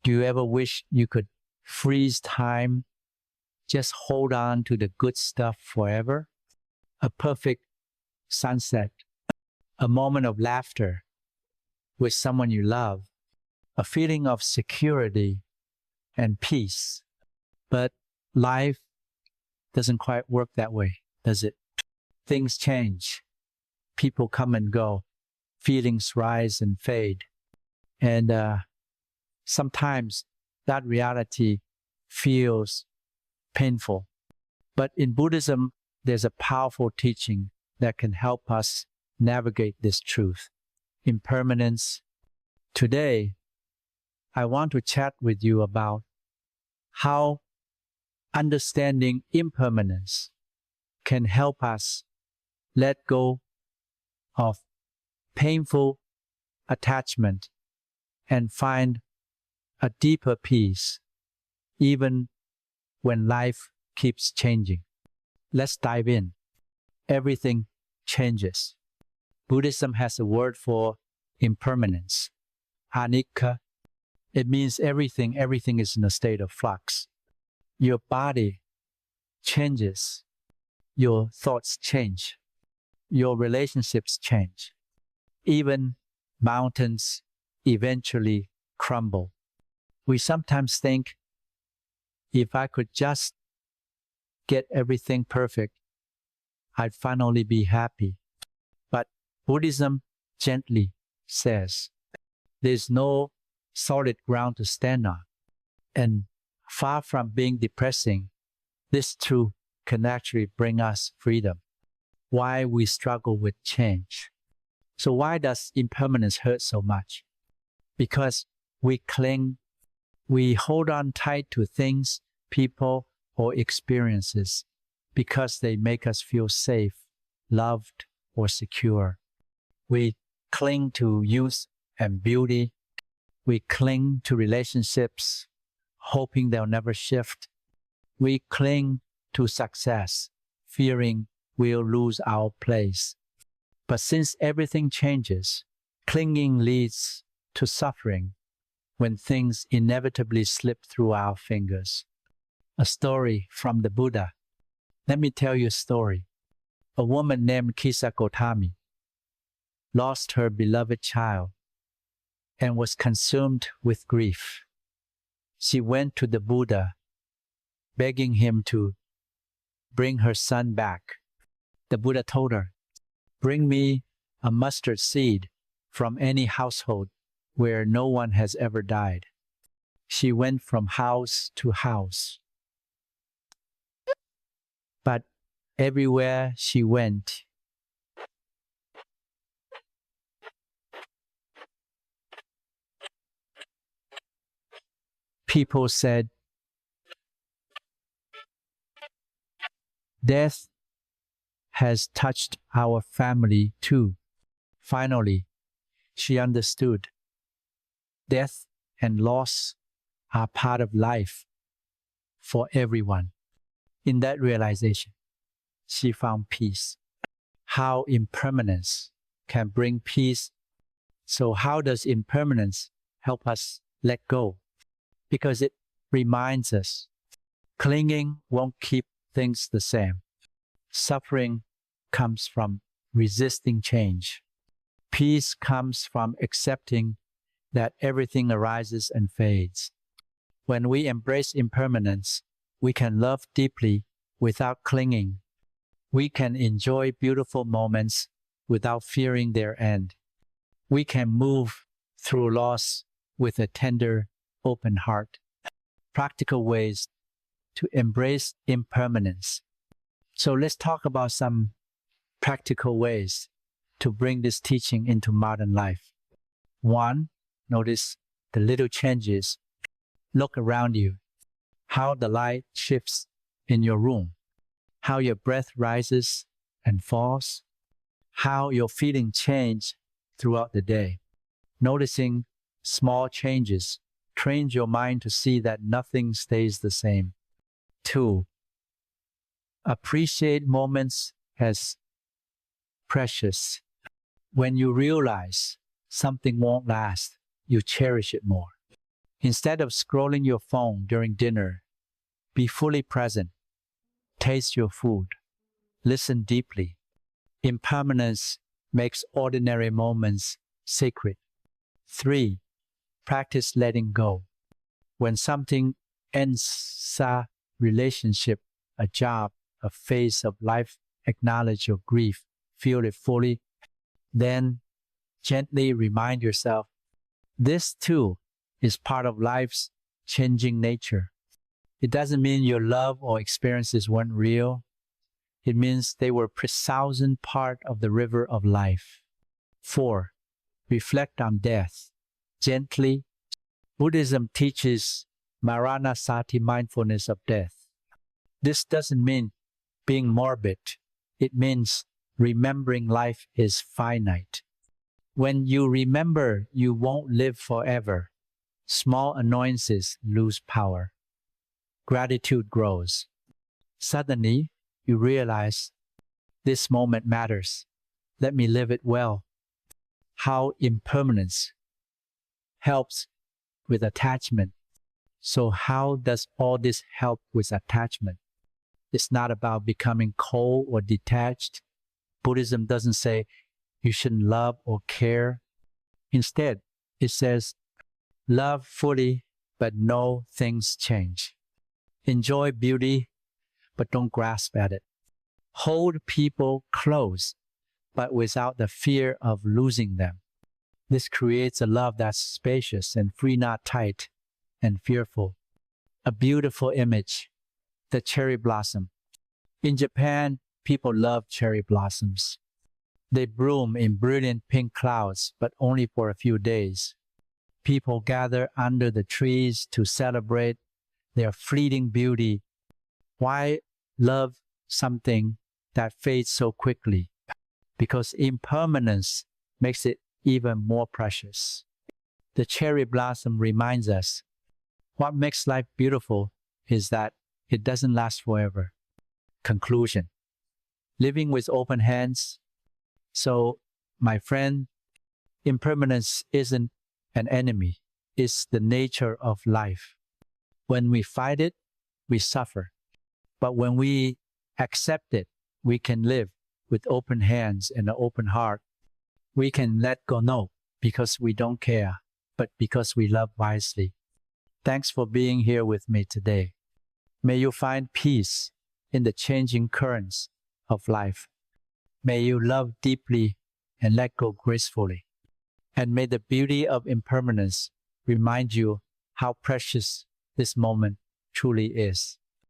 Do you ever wish you could freeze time, just hold on to the good stuff forever? A perfect sunset, a moment of laughter with someone you love, a feeling of security and peace. But life doesn't quite work that way, does it? Things change. People come and go. Feelings rise and fade. And sometimes that reality feels painful. But in Buddhism, there's a powerful teaching that can help us navigate this truth. Impermanence. Today, I want to chat with you about how understanding impermanence can help us let go of painful attachment and find a deeper peace, even when life keeps changing. Let's dive in. Everything changes. Buddhism has a word for impermanence, anicca. It means everything is in a state of flux. Your body changes. Your thoughts change. Your relationships change. Even mountains eventually crumble. We sometimes think, if I could just get everything perfect, I'd finally be happy. But Buddhism gently says, there's no solid ground to stand on. And far from being depressing, this truth can actually bring us freedom. Why we struggle with change. So why does impermanence hurt so much? Because we cling, we hold on tight to things, people, or experiences because they make us feel safe, loved, or secure. We cling to youth and beauty. We cling to relationships, hoping they'll never shift. We cling to success, fearing we'll lose our place. But since everything changes, clinging leads to suffering when things inevitably slip through our fingers. A story from the Buddha. Let me tell you a story. A woman named Kisagotami lost her beloved child and was consumed with grief. She went to the Buddha, begging him to bring her son back. The Buddha told her, "Bring me a mustard seed from any household where no one has ever died." She went from house to house. But everywhere she went, people said, "Death has touched our family too." Finally, she understood. Death and loss are part of life for everyone. In that realization, she found peace. How impermanence can bring peace. So how does impermanence help us let go? Because it reminds us, clinging won't keep things the same. Suffering comes from resisting change. Peace comes from accepting that everything arises and fades. When we embrace impermanence, we can love deeply without clinging. We can enjoy beautiful moments without fearing their end. We can move through loss with a tender, open heart. Practical ways to embrace impermanence. So let's talk about some practical ways to bring this teaching into modern life. 1, notice the little changes. Look around you, how the light shifts in your room, how your breath rises and falls, how your feeling change throughout the day. Noticing small changes trains your mind to see that nothing stays the same. 2, appreciate moments as precious. When you realize something won't last, you cherish it more. Instead of scrolling your phone during dinner, be fully present. Taste your food. Listen deeply. Impermanence makes ordinary moments sacred. 3. Practice letting go. When something ends, a relationship, a job, a phase of life, acknowledge your grief, feel it fully. Then gently remind yourself, this too is part of life's changing nature. It doesn't mean your love or experiences weren't real. It means they were present part of the river of life. 4. Reflect on death. Gently. Buddhism teaches Maranasati, mindfulness of death. This doesn't mean being morbid. It means remembering life is finite. When you remember you won't live forever, small annoyances lose power. Gratitude grows. Suddenly, you realize this moment matters. Let me live it well. How impermanence helps with attachment. So how does all this help with attachment? It's not about becoming cold or detached. Buddhism doesn't say you shouldn't love or care. Instead, it says, love fully, but know things change. Enjoy beauty, but don't grasp at it. Hold people close, but without the fear of losing them. This creates a love that's spacious and free, not tight and fearful. A beautiful image, the cherry blossom. In Japan, people love cherry blossoms. They bloom in brilliant pink clouds, but only for a few days. People gather under the trees to celebrate their fleeting beauty. Why love something that fades so quickly? Because impermanence makes it even more precious. The cherry blossom reminds us what makes life beautiful is that it doesn't last forever. Conclusion. Living with open hands. So, my friend, impermanence isn't an enemy. It's the nature of life. When we fight it, we suffer. But when we accept it, we can live with open hands and an open heart. We can let go, no, because we don't care, but because we love wisely. Thanks for being here with me today. May you find peace in the changing currents of life. May you love deeply and let go gracefully. And may the beauty of impermanence remind you how precious this moment truly is.